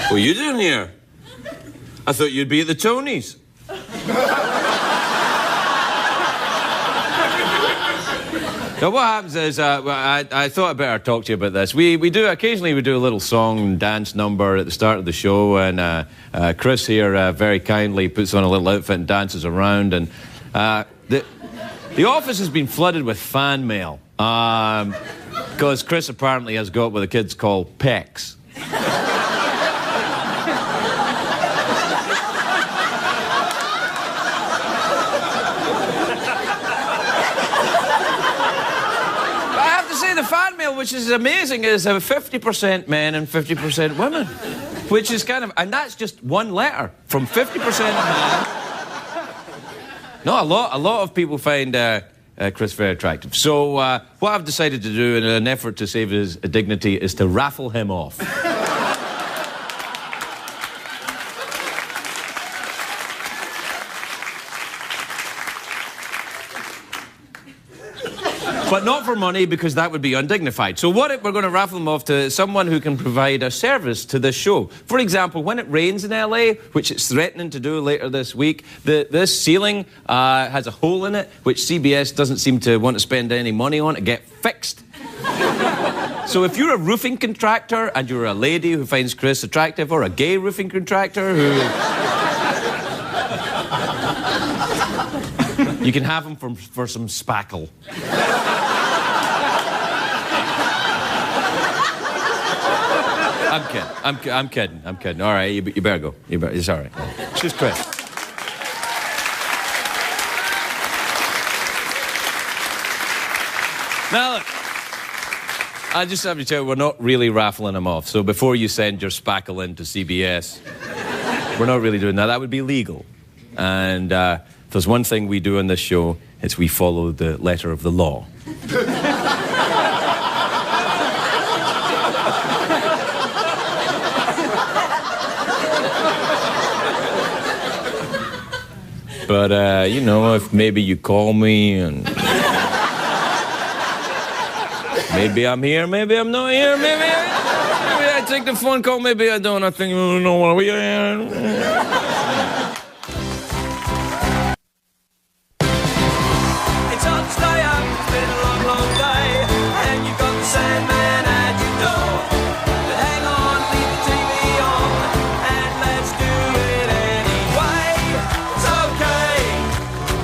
What are you doing here? I thought you'd be at the Tonys. Now, what happens is, I thought I'd better talk to you about this. Occasionally we do a little song and dance number at the start of the show, and Chris here very kindly puts on a little outfit and dances around, and the office has been flooded with fan mail, because Chris apparently has got what the kids call pecs. The fan mail, which is amazing, is 50% men and 50% women, which is kind of, and that's just one letter from 50% man. No, a lot of people find Chris very attractive. So what I've decided to do in an effort to save his dignity is to raffle him off. But not for money, because that would be undignified. So we're going to raffle them off to someone who can provide a service to this show. For example, when it rains in LA, which it's threatening to do later this week, this ceiling has a hole in it, which CBS doesn't seem to want to spend any money on to get fixed. So if you're a roofing contractor and you're a lady who finds Chris attractive, or a gay roofing contractor who... you can have him for some spackle. I'm kidding. All right, you better go. It's all right. It's just Chris. Now, look, I just have to tell you, we're not really raffling him off. So before you send your spackle in to CBS, we're not really doing that. That would be legal. And if there's one thing we do on this show, it's we follow the letter of the law. But, you know, if maybe you call me and... maybe I'm here, maybe I'm not here, maybe I take the phone call, maybe I don't. I think, oh, no, are we here? It's hard to stay up, it's been a long, long day, and you've got the Sandman at your door. But hang on, leave the TV on, and let's do it anyway. It's okay,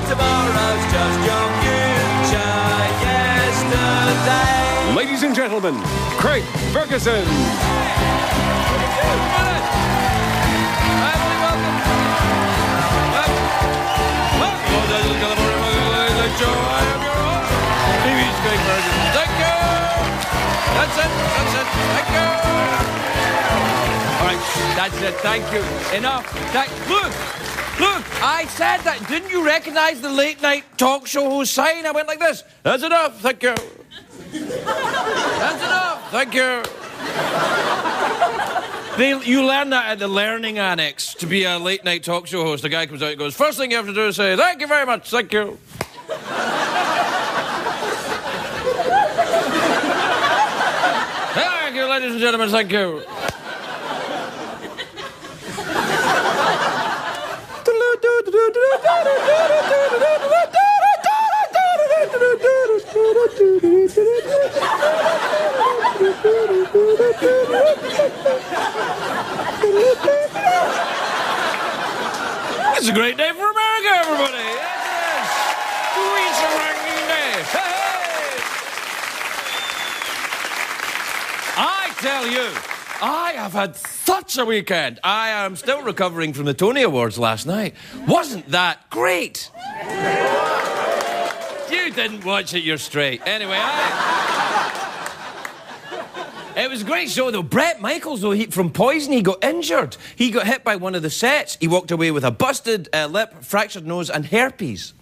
tomorrow's just your future yesterday. Ladies and gentlemen, Craig Ferguson. Thank you. That's it. Thank you. All right, that's it. Thank you. Enough. Look, I said that. Didn't you recognize the late night talk show host sign? I went like this. That's enough. Thank you. That's enough. Thank you. You learn that at the learning annex to be a late night talk show host. The guy comes out and goes, first thing you have to do is say, thank you very much. Thank you. Thank you, ladies and gentlemen. Thank you. It's a great day for America, everybody. Yes, it is. It's a ranking day. Hey. I tell you, I have had such a weekend. I am still recovering from the Tony Awards last night. Wasn't that great? You didn't watch it, you're straight. Anyway, it was a great show, though. Bret Michaels, though, from Poison, he got injured. He got hit by one of the sets. He walked away with a busted lip, fractured nose, and herpes.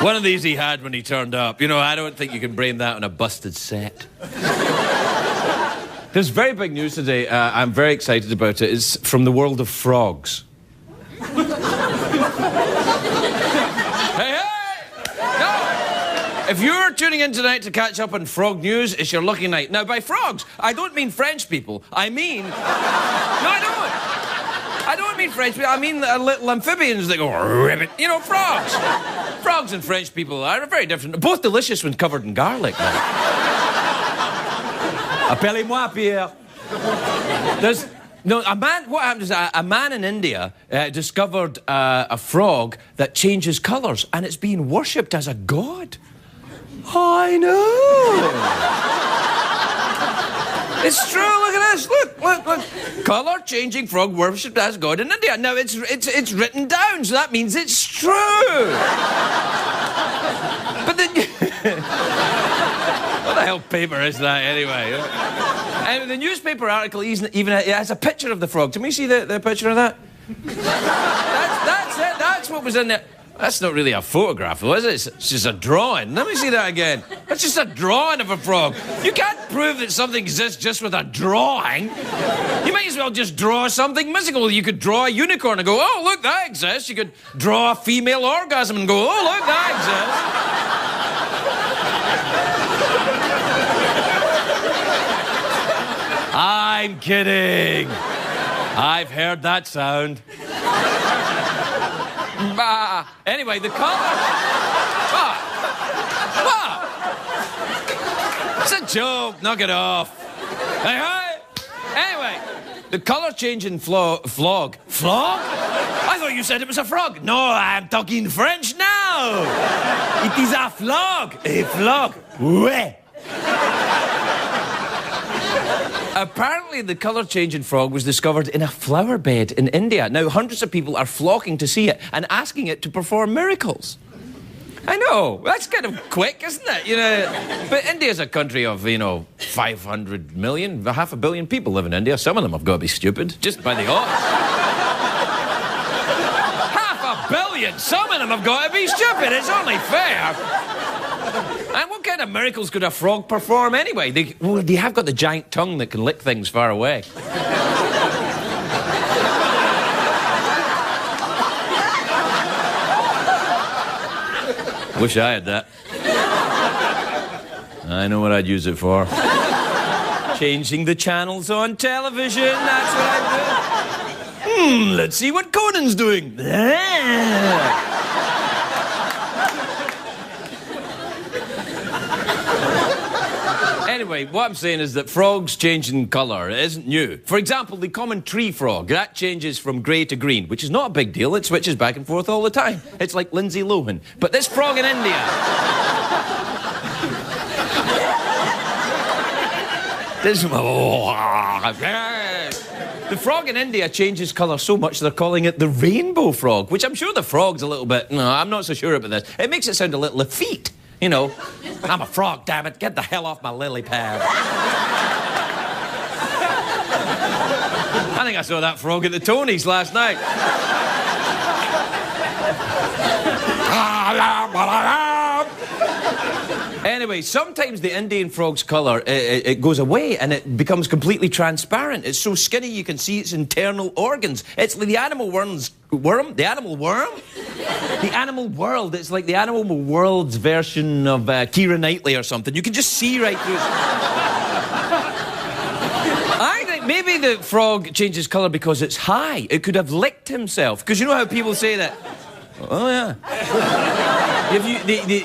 One of these he had when he turned up. You know, I don't think you can blame that on a busted set. There's very big news today. I'm very excited about it. It's from the world of frogs. Hey, hey! No! If you're tuning in tonight to catch up on frog news, it's your lucky night. Now, by frogs, I don't mean French people. I mean... No, I don't. I don't mean French people. I mean little amphibians that go ribbit. You know, frogs. Frogs and French people are very different. Both delicious when covered in garlic. Appelez-moi, Pierre. There's... No, a man... What happened is a man in India discovered a frog that changes colours, and it's being worshipped as a god. I know. It's true. Look at this. Look. Colour-changing frog worshipped as god in India. Now, it's written down, so that means it's true. But then... What the hell paper is that, anyway? And the newspaper article even has a picture of the frog. Can we see the picture of that? That's it. That's what was in there. That's not really a photograph, though, is it? It's just a drawing. Let me see that again. That's just a drawing of a frog. You can't prove that something exists just with a drawing. You might as well just draw something mystical. You could draw a unicorn and go, oh, look, that exists. You could draw a female orgasm and go, oh, look, that exists. I'm kidding. I've heard that sound. Anyway, the colour... It's a joke. Knock it off. Hey. Anyway, the colour-changing flog... Flog? I thought you said it was a frog. No, I'm talking French now. It is a flog. A flog. Ouais. Apparently, the colour-changing frog was discovered in a flower bed in India. Now, hundreds of people are flocking to see it and asking it to perform miracles. I know, that's kind of quick, isn't it? You know, but India's a country of, 500 million, 500 million people live in India. Some of them have got to be stupid, just by the odds. 500 million! Some of them have got to be stupid, it's only fair. And what kind of miracles could a frog perform anyway? They have got the giant tongue that can lick things far away. Wish I had that. I know what I'd use it for. Changing the channels on television, that's what I'd do. Let's see what Conan's doing. Anyway, what I'm saying is that frogs changing colour isn't new. For example, the common tree frog, that changes from grey to green, which is not a big deal. It switches back and forth all the time. It's like Lindsay Lohan. But this frog in India... The frog in India changes colour so much they're calling it the rainbow frog, which I'm sure the frog's a little bit... No, I'm not so sure about this. It makes it sound a little effete. You know, I'm a frog, damn it. Get the hell off my lily pad. I think I saw that frog at the Tonys last night. Anyway, sometimes the Indian frog's colour, it goes away and it becomes completely transparent. It's so skinny you can see its internal organs. It's like the animal world. It's like the animal world's version of Keira Knightley or something. You can just see right through it. I think maybe the frog changes colour because it's high. It could have licked himself. Because you know how people say that... Oh, yeah.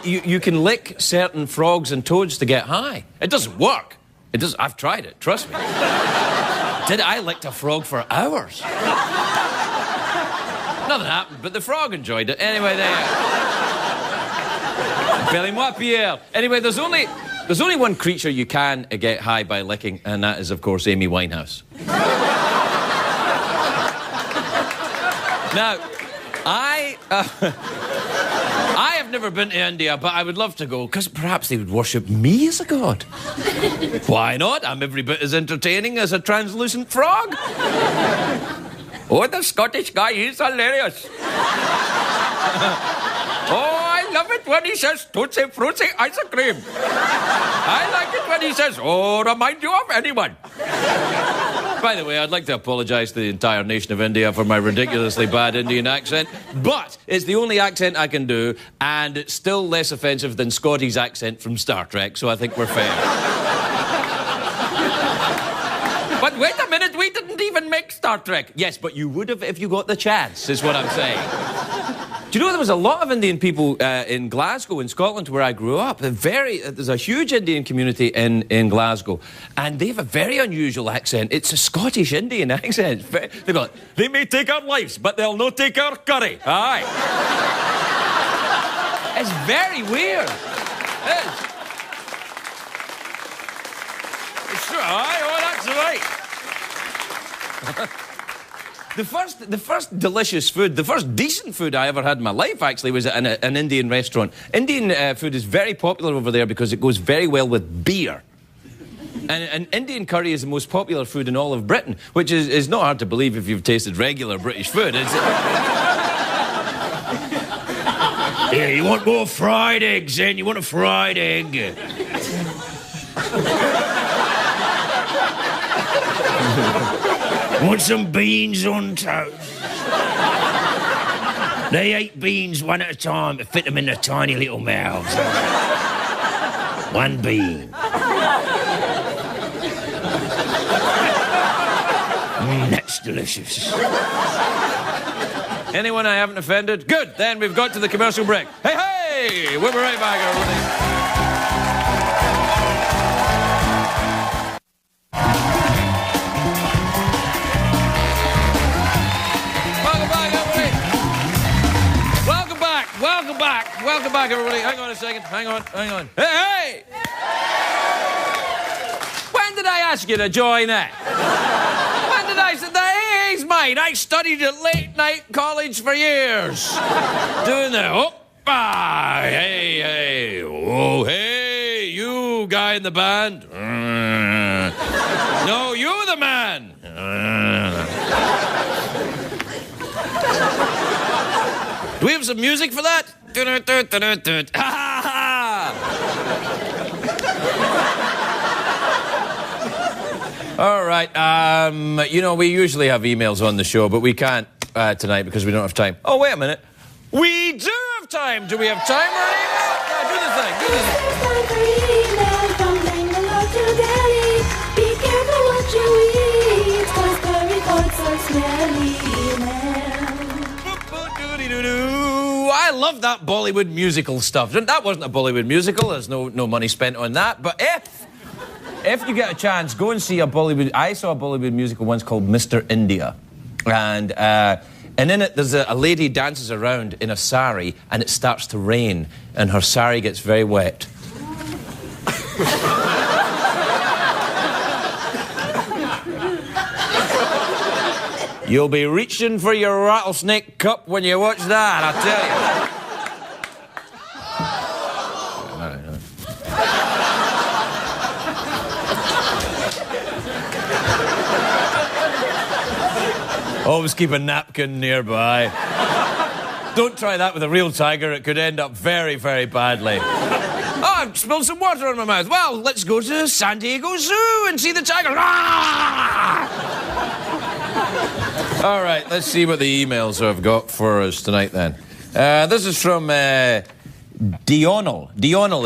You can lick certain frogs and toads to get high. It doesn't work. It doesn't. I've tried it, trust me. I licked a frog for hours. Nothing happened, but the frog enjoyed it. Anyway, Appelez-moi, Pierre. Anyway, there's only one creature you can get high by licking, and that is, of course, Amy Winehouse. Now, I have never been to India, but I would love to go, because perhaps they would worship me as a god. Why not? I'm every bit as entertaining as a translucent frog. Oh, the Scottish guy, he's hilarious. Oh, I love it when he says, Tootsie Fruity ice cream. I like it when he says, oh, remind you of anyone. By the way, I'd like to apologise to the entire nation of India for my ridiculously bad Indian accent, but it's the only accent I can do, and it's still less offensive than Scotty's accent from Star Trek, so I think we're fair. But wait a minute, we didn't even make Star Trek. Yes, but you would have if you got the chance, is what I'm saying. Do you know there was a lot of Indian people in Glasgow, in Scotland, where I grew up? There's a huge Indian community in Glasgow, and they have a very unusual accent. It's a Scottish Indian accent. They go, they may take our lives, but they'll not take our curry. Aye. It's very weird. It is. Aye, oh, that's right. The first delicious food, the first decent food I ever had in my life, actually, was at an Indian restaurant. Indian food is very popular over there because it goes very well with beer. And Indian curry is the most popular food in all of Britain, which is not hard to believe if you've tasted regular British food, is it? Yeah, you want more fried eggs, then? You want a fried egg? Want some beans on toast? They ate beans one at a time to fit them in their tiny little mouths. One bean. That's delicious. Anyone I haven't offended? Good, then we've got to the commercial break. Hey, hey! We'll be right back, everybody. Welcome back, everybody. Hang on a second. Hang on. Hey, hey! When did I ask you to join in? When did I say that? Hey, he's mine. I studied at late night college for years. Doing the hey, hey. Oh, hey, you guy in the band. No, you the man. Do we have some music for that? All right, you know, we usually have emails on the show, but we can't tonight because we don't have time. Oh, wait a minute. We do have time. Do we have time or email? No, do the thing. Time for email from Bangalore to Delhi. Be careful what you eat, 'cause the reports are smelly. I love that Bollywood musical stuff. That wasn't a Bollywood musical. There's no money spent on that. But if you get a chance, go and see a Bollywood... I saw a Bollywood musical once called Mr. India. And in it, there's a lady dances around in a sari, and it starts to rain, and her sari gets very wet. You'll be reaching for your rattlesnake cup when you watch that, I tell you. Always keep a napkin nearby. Don't try that with a real tiger. It could end up very, very badly. Oh, I've spilled some water on my mouth. Well, let's go to San Diego Zoo and see the tiger. All right, let's see what the emails have got for us tonight, then. This is from Dionel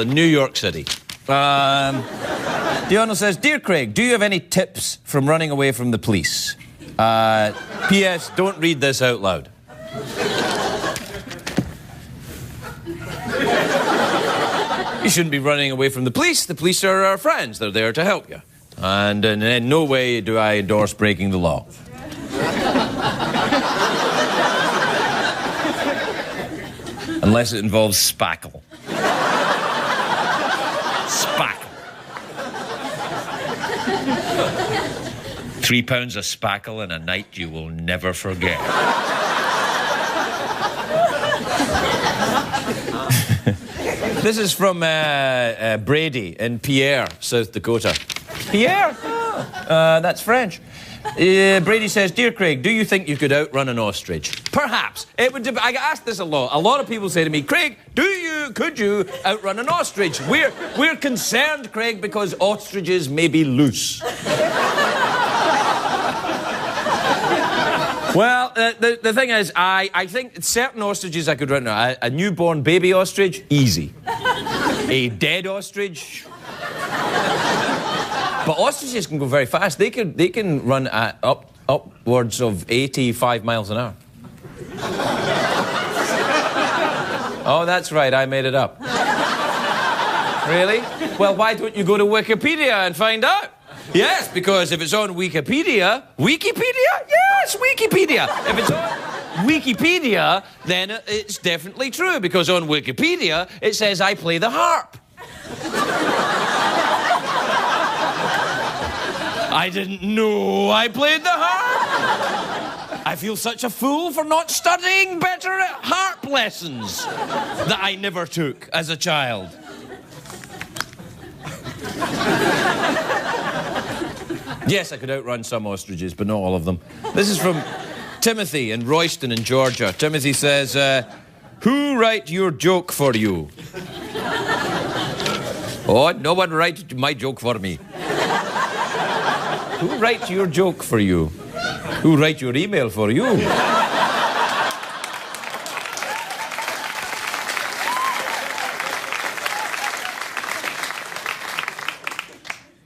in New York City. Dionel says, Dear Craig, do you have any tips from running away from the police? P.S. Don't read this out loud. You shouldn't be running away from the police. The police are our friends. They're there to help you. And in no way do I endorse breaking the law. Unless it involves spackle. Spackle. 3 pounds of spackle in a night you will never forget. This is from Brady in Pierre, South Dakota. Pierre? That's French. Brady says, Dear Craig, do you think you could outrun an ostrich? Perhaps. It would. I get asked this a lot. A lot of people say to me, Craig, could you outrun an ostrich? We're concerned, Craig, because ostriches may be loose. Well, the thing is, I think certain ostriches I could run. A newborn baby ostrich, easy. A dead ostrich. But ostriches can go very fast. They can run at upwards of 85 miles an hour. Oh, that's right, I made it up. Really? Well, why don't you go to Wikipedia and find out? Yes, because if it's on Wikipedia... Yes, Wikipedia! If it's on Wikipedia, then it's definitely true, because on Wikipedia, it says I play the harp. I didn't know I played the harp. I feel such a fool for not studying better at harp lessons that I never took as a child. Yes, I could outrun some ostriches, but not all of them. This is from Timothy in Royston in Georgia. Timothy says, who write your joke for you? Oh, no one write my joke for me. Who write your joke for you? Who write your email for you?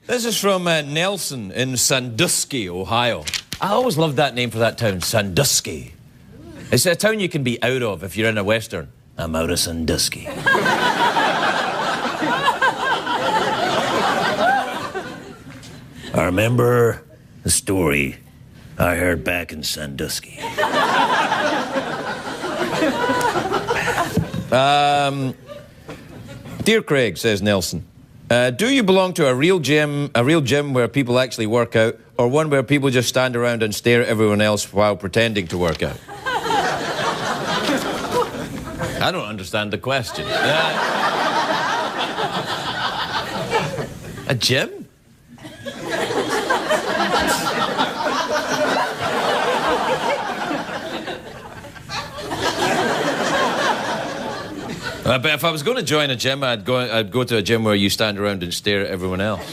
This is from Nelson in Sandusky, Ohio. I always loved that name for that town, Sandusky. It's a town you can be out of if you're in a Western. I'm out of Sandusky. I remember the story I heard back in Sandusky. Dear Craig, says Nelson, do you belong to a real gym where people actually work out, or one where people just stand around and stare at everyone else while pretending to work out? I don't understand the question. A gym? But if I was going to join a gym, I'd go to a gym where you stand around and stare at everyone else.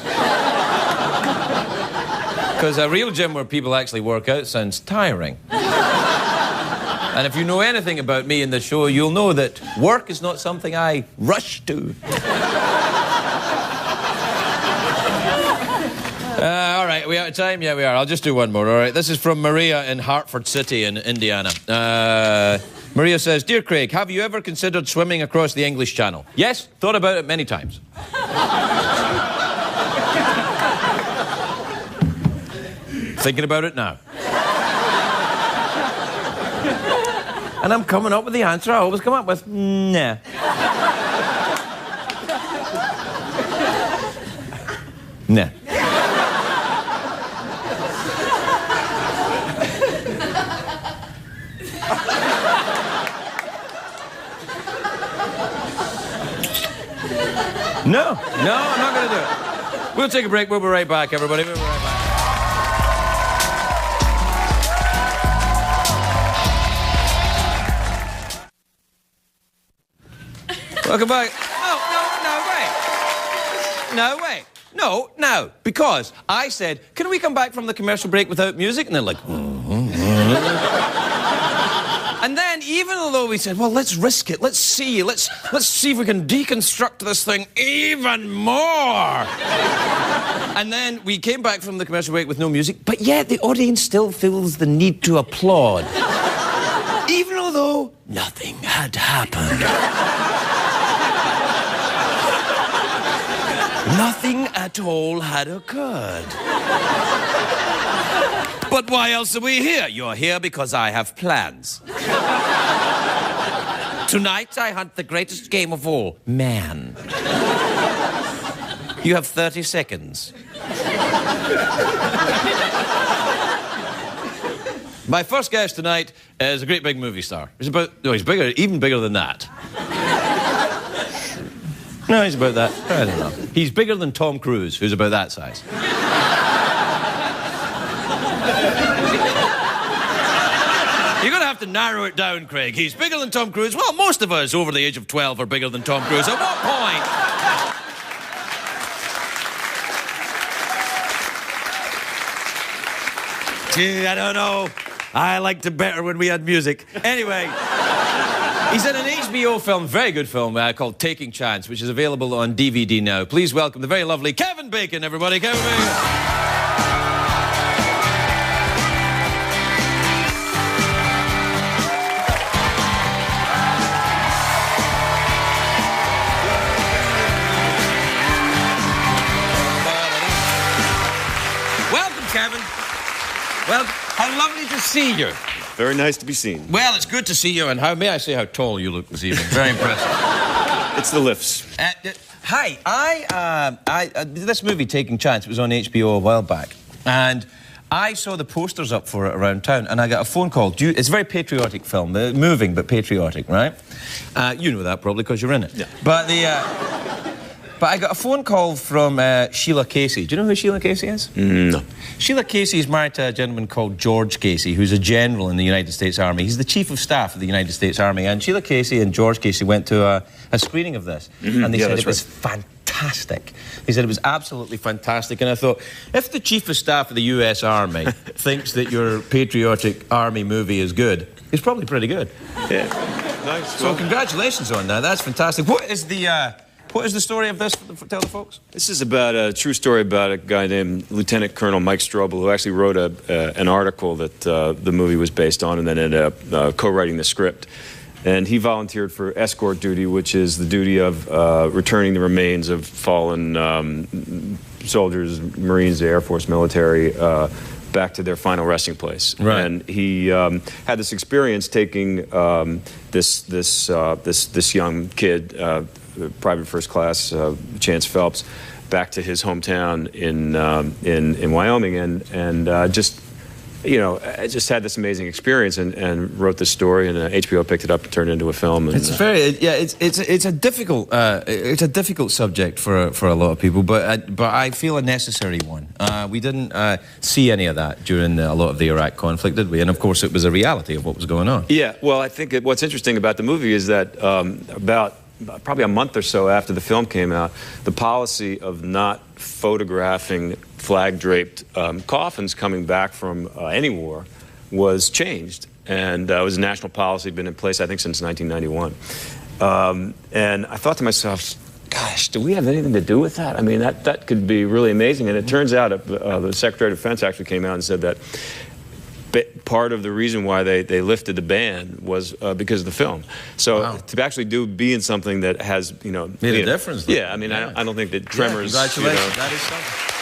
Because a real gym where people actually work out sounds tiring. And if you know anything about me in the show, you'll know that work is not something I rush to. All right, are we out of time? Yeah, we are. I'll just do one more, all right? This is from Maria in Hartford City in Indiana. Maria says, Dear Craig, have you ever considered swimming across the English Channel? Yes, thought about it many times. Thinking about it now. And I'm coming up with the answer I always come up with. Nah. Nah. No, I'm not going to do it. We'll take a break. We'll be right back, everybody. We'll be right back. Welcome back. No, wait. No, because I said, can we come back from the commercial break without music? And they're like, And then, even though we said, well, let's risk it, let's see if we can deconstruct this thing even more. And then we came back from the commercial break with no music, but yet the audience still feels the need to applaud. Even although nothing had happened. Nothing at all had occurred. But why else are we here? You're here because I have plans. Tonight I hunt the greatest game of all, man. You have 30 seconds. My first guest tonight is a great big movie star. He's bigger, even bigger than that. No, he's about that. I don't know. He's bigger than Tom Cruise, who's about that size. to have to narrow it down, Craig. He's bigger than Tom Cruise. Well, most of us over the age of 12 are bigger than Tom Cruise. At what point? Gee, I don't know. I liked it better when we had music. Anyway, he's in an HBO film, very good film, called Taking Chance, which is available on DVD now. Please welcome the very lovely Kevin Bacon, everybody. Kevin Bacon. Kevin. Well, how lovely to see you. Very nice to be seen. Well, it's good to see you, and may I say how tall you look this evening? Very impressive. It's the lifts. Hi, this movie, Taking Chance, was on HBO a while back, and I saw the posters up for it around town, and I got a phone call. It's a very patriotic film, moving but patriotic, right? You know that probably because you're in it. Yeah. But I got a phone call from Sheila Casey. Do you know who Sheila Casey is? No. Sheila Casey is married to a gentleman called George Casey, who's a general in the United States Army. He's the Chief of Staff of the United States Army. And Sheila Casey and George Casey went to a screening of this. And they said it was fantastic. They said it was absolutely fantastic. And I thought, if the Chief of Staff of the US Army thinks that your patriotic army movie is good, it's probably pretty good. Yeah. Nice. So congratulations on that. That's fantastic. What is the story of this? Tell the folks. This is about a true story about a guy named Lieutenant Colonel Mike Strobel, who actually wrote an article that the movie was based on, and then ended up co-writing the script. And he volunteered for escort duty, which is the duty of returning the remains of fallen soldiers, Marines, the Air Force, military, back to their final resting place. Right. And he had this experience taking this young kid, Private First Class Chance Phelps, back to his hometown in Wyoming, and just, you know, I just had this amazing experience and wrote this story, and HBO picked it up and turned it into a film. And, it's it's a difficult subject for a lot of people, but I feel a necessary one. We didn't see any of that during a lot of the Iraq conflict, did we? And of course, it was a reality of what was going on. Yeah. Well, I think what's interesting about the movie is that probably a month or so after the film came out, the policy of not photographing flag-draped coffins coming back from any war was changed. And it was a national policy, been in place, I think, since 1991. And I thought to myself, gosh, do we have anything to do with that? I mean, that could be really amazing. And it turns out the Secretary of Defense actually came out and said that part of the reason why they lifted the ban was because of the film. So to actually be in something that has, you know... Made a difference. Though. Yeah, I mean, I don't think that Tremors... Congratulations. You know, that is something.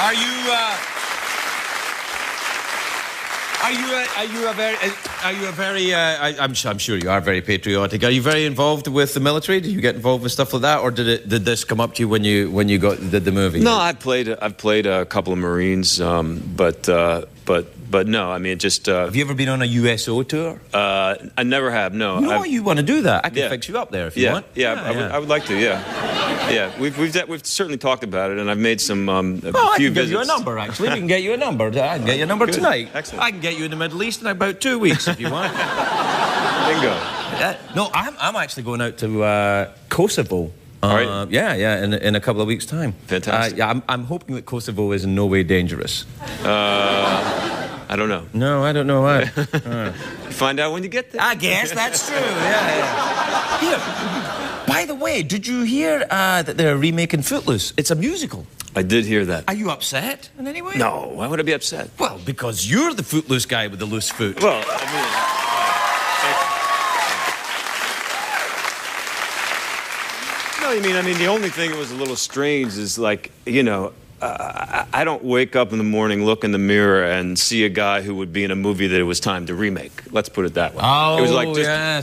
I'm sure you are very patriotic. Are you very involved with the military? Do you get involved with stuff like that, or did this come up to you when you did the movie? No, I've played a couple of Marines, but no, I mean, just... have you ever been on a USO tour? I never have, no. You know what, you want to do that? I can fix you up there if you want. I would like to, yeah. We've certainly talked about it, and I've made some few visits. I can give you a number, actually. We can get you a number. I can get you a number tonight. Excellent. I can get you in the Middle East in about 2 weeks if you want. Bingo. No, I'm actually going out to Kosovo. All right. In a couple of weeks' time. Fantastic. I'm hoping that Kosovo is in no way dangerous. I don't know. No, I don't know why. Find out when you get there. I guess that's true, yeah. Here, by the way, did you hear that they're remaking Footloose? It's a musical. I did hear that. Are you upset in any way? No, why would I be upset? Well, because you're the footloose guy with the loose foot. Well, I mean... No, I mean, the only thing that was a little strange is, like, you know, I don't wake up in the morning, look in the mirror, and see a guy who would be in a movie that it was time to remake. Let's put it that way. Oh, it was like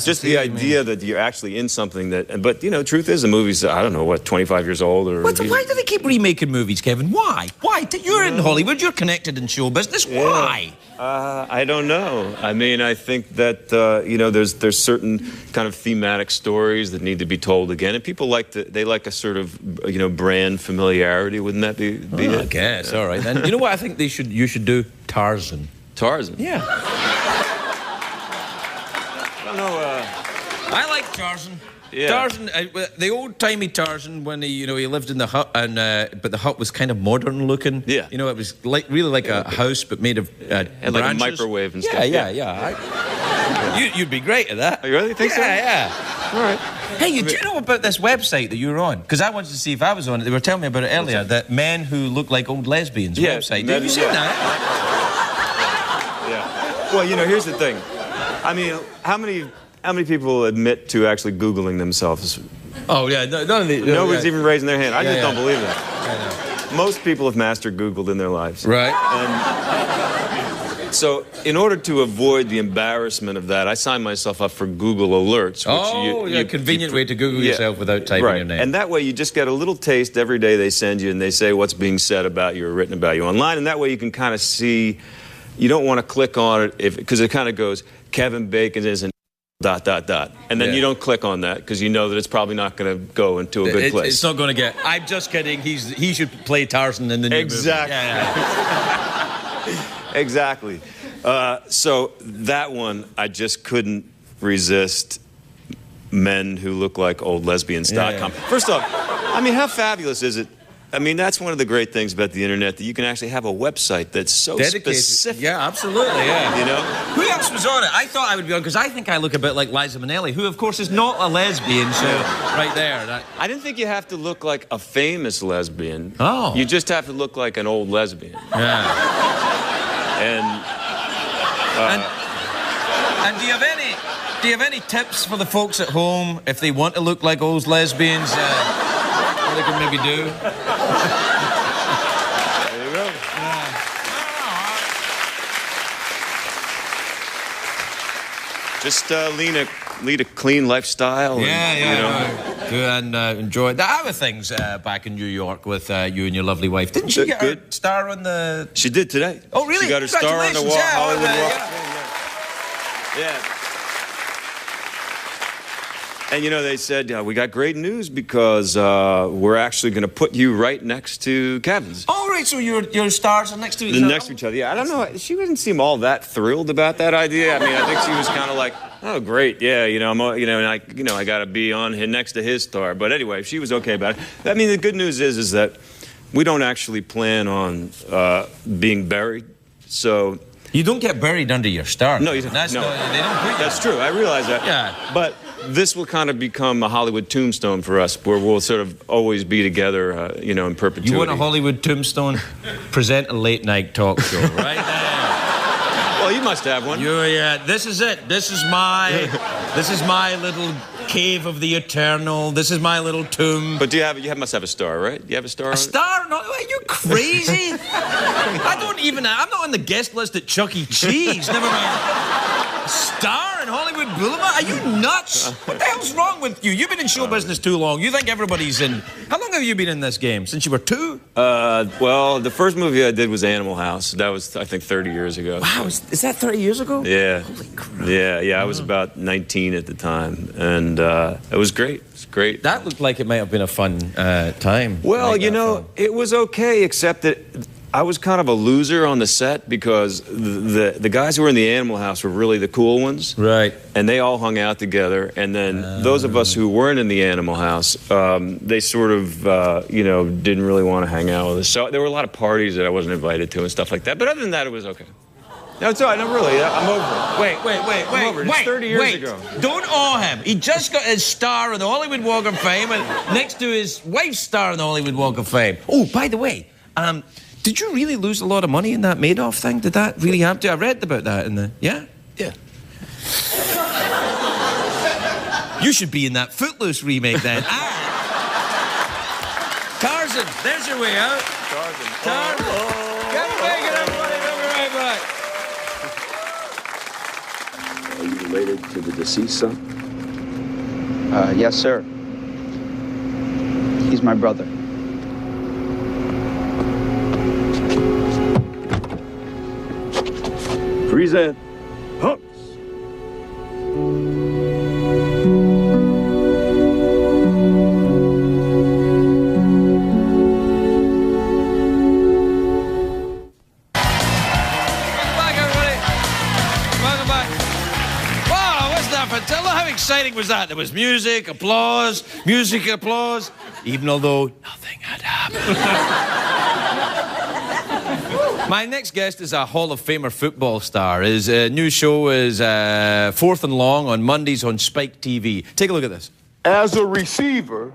just the idea that you're actually in something that... But, you know, truth is, the movie's, I don't know, what, 25 years old? Or why do they keep remaking movies, Kevin? Why? Why? You're in Hollywood. You're connected in show business. Why? I don't know. I mean, I think that, you know, there's certain kind of thematic stories that need to be told again. And people like a sort of, you know, brand familiarity. Wouldn't that be it? I guess. All right, then. You know what I think you should do? Tarzan. Tarzan? Yeah. I don't know. I like Tarzan. Yeah. Tarzan, the old-timey Tarzan, when he lived in the hut, and but the hut was kind of modern looking. Yeah. You know, it was really like a house, but made of and like a microwave and stuff. Yeah. You'd be great at that. Oh, you really think so? Yeah. All right. Hey, do you know about this website that you were on? Because I wanted to see if I was on it. They were telling me about it earlier, that Men Who Look Like Old Lesbians website. Have you seen that? Yeah. Well, you know, here's the thing. I mean, how many people admit to actually Googling themselves? Oh, yeah. None of the... Nobody's even raising their hand. I just yeah. don't believe that. Most people have master Googled in their lives. Right. And so, in order to avoid the embarrassment of that, I signed myself up for Google Alerts. Which convenient way to Google yourself without typing your name. And that way you just get a little taste every day they send you, and they say what's being said about you or written about you online, and that way you can kind of see. You don't want to click on it because it kind of goes, Kevin Bacon is an ... And then you don't click on that because you know that it's probably not going to go into a good place. It's not going to get... I'm just kidding. He should play Tarzan in the new movie. Exactly. Exactly. So that one, I just couldn't resist. Men Who Look Like Old Lesbians.com. First off, I mean, how fabulous is it? I mean, that's one of the great things about the internet, that you can actually have a website that's so specific. Yeah, absolutely, yeah. You know? Who else was on it? I thought I would be on, because I think I look a bit like Liza Minnelli, who, of course, is not a lesbian, so right there. I didn't think you have to look like a famous lesbian. Oh. You just have to look like an old lesbian. Yeah. And do you have any tips for the folks at home if they want to look like old lesbians? What they can maybe do? There you go. Just lead a clean lifestyle. And enjoy the other things back in New York with you and your lovely wife. Didn't she get her star on the... She did today. Oh, really? She got her star on the Hollywood Walk of Fame. Yeah. And, you know, they said, we got great news because we're actually going to put you right next to Kevin's. Oh, right, so your stars are next to each other? Next to each other, yeah. I don't know. She didn't seem all that thrilled about that idea. I mean, I think she was kind of like, oh, great, yeah, I got to be on next to his star. But anyway, she was okay about it. I mean, the good news is that we don't actually plan on being buried, so... You don't get buried under your star. No, you don't. They don't put you. That's true. I realize that. Yeah. But this will kind of become a Hollywood tombstone for us, where we'll sort of always be together, in perpetuity. You want a Hollywood tombstone? Present a late-night talk show, right there. Well, you must have one. This is it. This is my little cave of the eternal. This is my little tomb. But you must have a star, right? You have a star? A star? No, are you crazy? I'm not on the guest list at Chuck E. Cheese. Never mind. A star in Hollywood Boulevard? Are you nuts? What the hell's wrong with you? You've been in show business too long. You think everybody's in... How long have you been in this game? Since you were 2? Well, the first movie I did was Animal House. That was, I think, 30 years ago. Wow, is that 30 years ago? Yeah. Holy crap. Yeah, I was about 19 at the time, and it was great. It was great. That looked like it might have been a fun time. Well, it was okay, except that I was kind of a loser on the set because the guys who were in the Animal House were really the cool ones. Right. And they all hung out together. And then those of us who weren't in the Animal House, they sort of, didn't really want to hang out with us. So there were a lot of parties that I wasn't invited to and stuff like that. But other than that, it was okay. No, it's all right. No, really. I'm over it. Wait. I'm over it. It's 30 years ago. Don't awe him. He just got his star on the Hollywood Walk of Fame and next to his wife's star on the Hollywood Walk of Fame. Oh, by the way, did you really lose a lot of money in that Madoff thing? Did that really happen to you? I read about that in the... Yeah? Yeah. You should be in that Footloose remake then. Tarzan, there's your way out. Tarzan. Get Bacon, everybody. We'll be right back. Are you related to the deceased son? Yes, sir. He's my brother. Present Hunks. Tell her how exciting was that? There was music, applause, even although nothing had happened. My next guest is a Hall of Famer football star. His new show is Fourth and Long on Mondays on Spike TV. Take a look at this. As a receiver,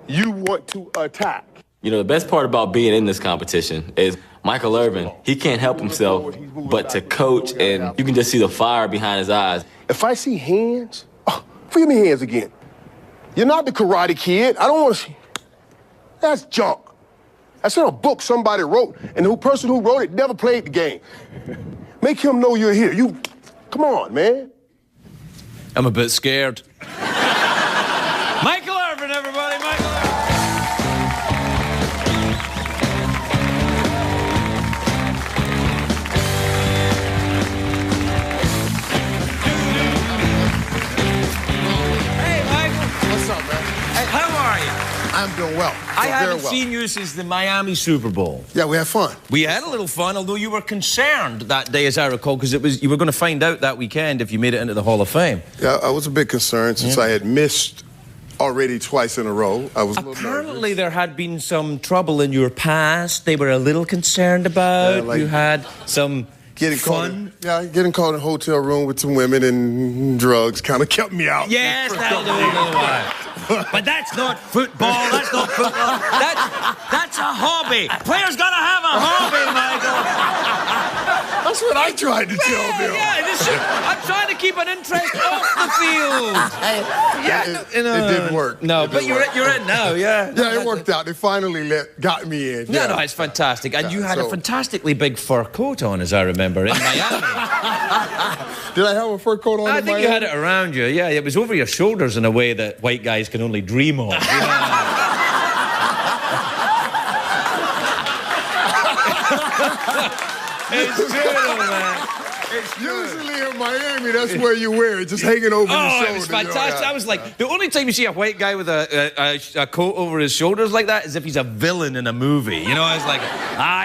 you want to attack. You know, the best part about being in this competition is Michael Irvin, he can't help himself but to coach, and you can just see the fire behind his eyes. If I see hands, give me hands again. You're not the Karate Kid. I don't want to see. That's junk. That's in a book somebody wrote, and the person who wrote it never played the game. Make him know you're here. Come on, man. I'm a bit scared. Michael Irvin, everybody, Michael Irvin. I'm doing well. I haven't seen you since the Miami Super Bowl. Yeah, we had fun. We had a little fun, although you were concerned that day, as I recall, because you were going to find out that weekend if you made it into the Hall of Fame. Yeah, I was a bit concerned since I had missed already twice in a row. I was a little Apparently there had been some trouble in your past they were a little concerned about. Yeah, like you had some fun. Getting caught in a hotel room with some women and drugs kind of kept me out. Yes, that'll do a little while. But that's not football. That's not football. That's a hobby. Players gotta have a hobby, Michael. That's what I tried to tell them. I'm trying to keep an interest off the field. It didn't work. No, but you're in now, yeah. Yeah, it worked out. They finally got me in. No, it's fantastic. And you had a fantastically big fur coat on, as I remember, in Miami. Did I have a fur coat on I in think Miami? you had it around you. Yeah, it was over your shoulders in a way that white guys can only dream of. It's true, man. Usually in Miami, that's where you wear it, just hanging over your shoulder. Oh, it was fantastic. I was like, the only time you see a white guy with a coat over his shoulders like that is if he's a villain in a movie. You know, it's like,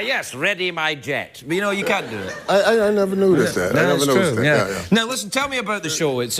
yes, ready my jet. But, you know, you can't do it. I never noticed that. I never noticed that. Yeah. Now, listen, tell me about the show. It's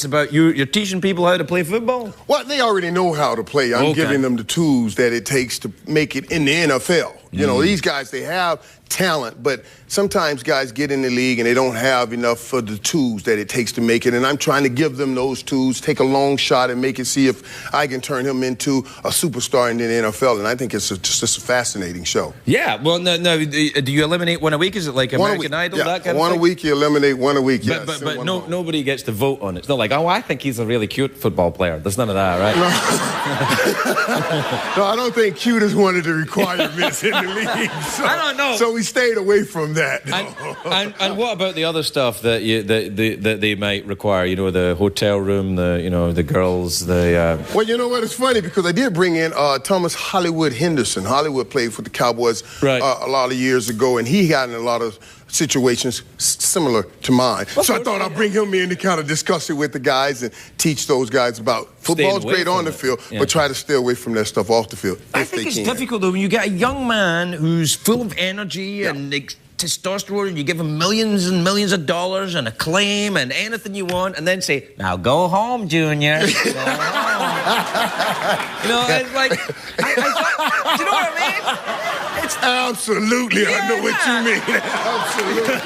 about you're teaching people how to play football? Well, they already know how to play. I'm giving them the tools that it takes to make it in the NFL. You know, these guys, they have talent, but sometimes guys get in the league and they don't have enough for the tools that it takes to make it, and I'm trying to give them those tools, take a long shot and make it, see if I can turn him into a superstar in the NFL, and I think it's just a fascinating show. Yeah, well, no, do you eliminate one a week? Is it like American Idol, that kind of thing? One a week, you eliminate one a week, yes. But nobody gets to vote on it. It's not like, I think he's a really cute football player. There's none of that, right? No, I don't think cute is one of the requirements in the league. So, I don't know. So we stayed away from that. And what about the other stuff that they might require? You know, the hotel room, the girls, Well, you know what? It's funny because I did bring in Thomas Hollywood Henderson. Hollywood played for the Cowboys a lot of years ago, and he got in a lot of situations similar to mine. So I thought I'd bring him in to kind of discuss it with the guys and teach those guys about football's great on the field, but try to stay away from that stuff off the field. I think it's difficult, though, when you get a young man who's full of energy and testosterone, and you give him millions and millions of dollars and acclaim and anything you want, and then say, now go home, Junior. Go home. You know, it's like, do you know what I mean? It's absolutely, I know what you mean. Absolutely.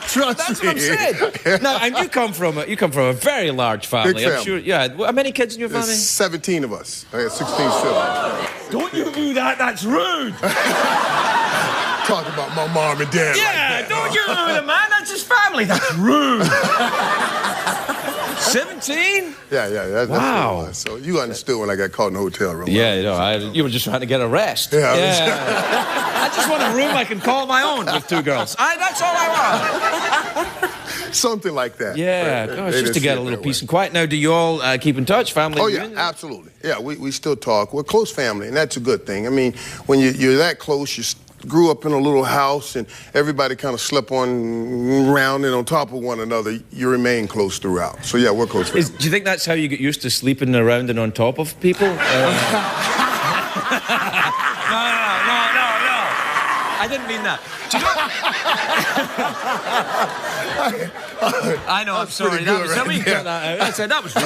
Trust That's me. what I'm saying. Now, and you come from a very large family. Big family. I'm sure. Yeah. How many kids in your family? There's 17 of us. I got 16 siblings. Don't you do that. That's rude. Talk about my mom and dad. Yeah, like don't you do that, man. That's his family. That's rude. 17? Yeah. That's what it was. So you understood when I got caught in the hotel room. Yeah, you were just trying to get a rest. Yeah. I just want a room I can call my own with two girls. That's all I want. Something like that. Yeah, gosh, just to get a little peace and quiet. Now, do you all keep in touch, family? Oh, yeah, absolutely. Yeah, we still talk. We're a close family, and that's a good thing. I mean, when you're that close, you grew up in a little house, and everybody kind of slept around and on top of one another. You remain close throughout. So, yeah, we're close family. Do you think that's how you get used to sleeping around and on top of people? No. I didn't mean that. Do you know... I I know, I'm sorry. pretty good Somebody right there. cut that out. I said that was rude.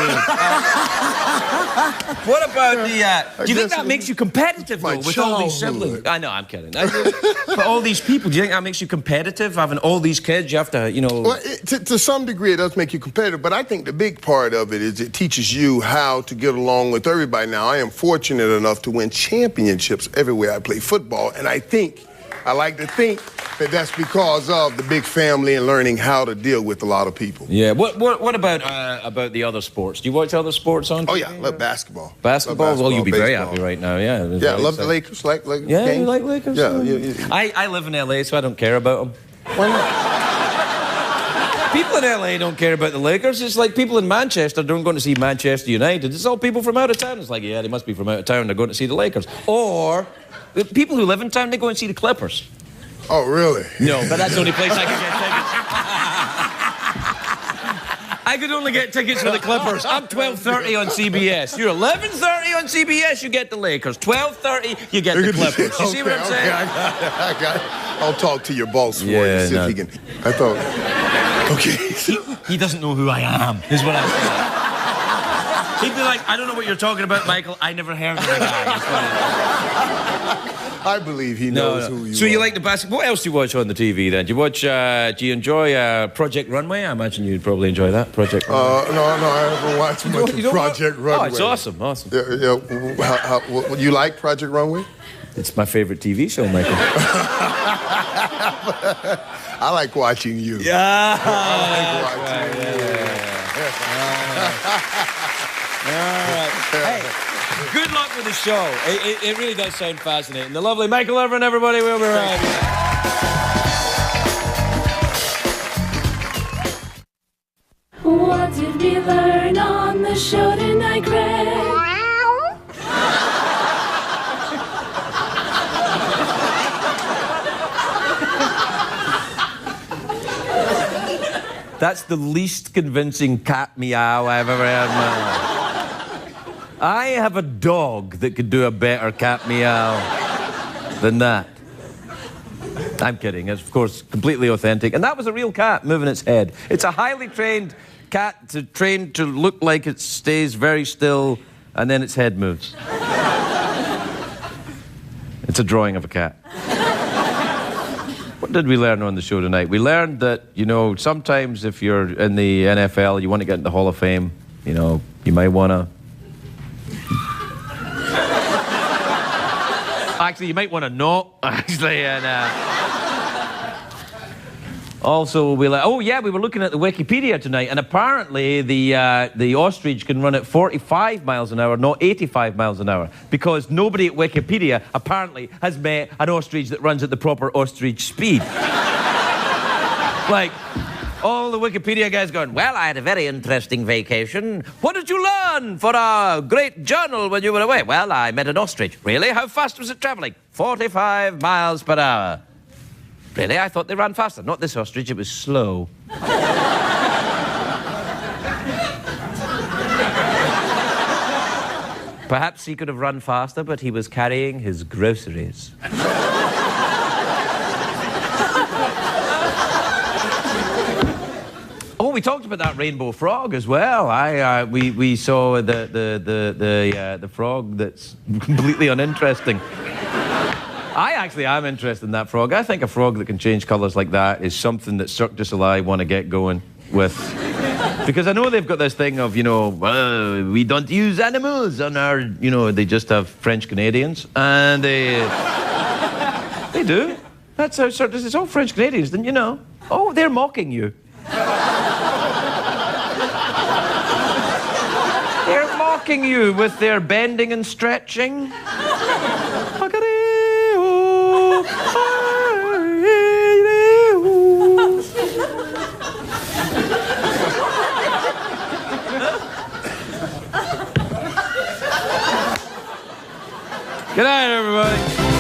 What about the... do you think that makes you competitive, though, with all these siblings? I know, I'm kidding. But all these people, do you think that makes you competitive, having all these kids? You have to, you know... Well, to some degree, it does make you competitive, but I think the big part of it is it teaches you how to get along with everybody. Now, I am fortunate enough to win championships everywhere I play football, and I like to think that that's because of the big family and learning how to deal with a lot of people. Yeah. What about the other sports? Do you watch other sports on TV? Oh, yeah. I love basketball. Basketball? Well, you'd be very baseball. happy right now, yeah. Yeah, I love the Lakers. Like yeah, games. you like Lakers? Yeah. I live in L.A., so I don't care about them. Why not? People in L.A. don't care about the Lakers. It's like people in Manchester don't go to see Manchester United. It's all people from out of town. It's like, yeah, they must be from out of town. They're going to see the Lakers. Or the people who live in town, they go and see the Clippers. Oh, really? No, but that's the only place I could get tickets. I could only get tickets for the Clippers. I'm 12:30 on CBS. You're 11:30 on CBS, you get the Lakers. 12:30, you get the Clippers. You see what I'm saying? I got it. I'll talk to your boss for you, see if he can... I thought... Okay. He doesn't know who I am, is what I'm saying. He'd be like, I don't know what you're talking about, Michael. I never heard of the guy. I believe he knows who you are. So you like the basketball? What else do you watch on the TV then? Do you watch? Do you enjoy Project Runway? I imagine you'd probably enjoy that. Project Runway. No, I haven't watched much of Project Runway. Oh, it's awesome. Yeah. You like Project Runway? It's my favorite TV show, Michael. I like watching you. Yeah. I like watching you. All right. Hey, good luck with the show. It really does sound fascinating. The lovely Michael Irvin, everybody. We'll be right back. What did we learn on the show tonight, Greg? That's the least convincing cat meow I've ever heard in my life. I have a dog that could do a better cat meow than that. I'm kidding. It's, of course, completely authentic. And that was a real cat moving its head. It's a highly trained cat trained to look like it stays very still and then its head moves. It's a drawing of a cat. What did we learn on the show tonight? We learned that, you know, sometimes if you're in the NFL, you want to get into the Hall of Fame, you know, you might want to... Actually, you might want to not, actually, and... Also, we were looking at the Wikipedia tonight, and apparently the ostrich can run at 45 miles an hour, not 85 miles an hour, because nobody at Wikipedia apparently has met an ostrich that runs at the proper ostrich speed. Like, all the Wikipedia guys going, well, I had a very interesting vacation. What did you learn for a great journal when you were away? Well, I met an ostrich. Really? How fast was it traveling? 45 miles per hour. Really? I thought they ran faster. Not this ostrich, it was slow. Perhaps he could have run faster, but he was carrying his groceries. Oh, we talked about that rainbow frog as well. We saw the frog that's completely uninteresting. I actually am interested in that frog. I think a frog that can change colours like that is something that Cirque du Soleil want to get going with. Because I know they've got this thing of, you know, we don't use animals on our, you know, they just have French Canadians. And they do. That's how Cirque du Soleil, it's all French Canadians, didn't you know? Oh, they're mocking you. They're mocking you with their bending and stretching. Good night, everybody.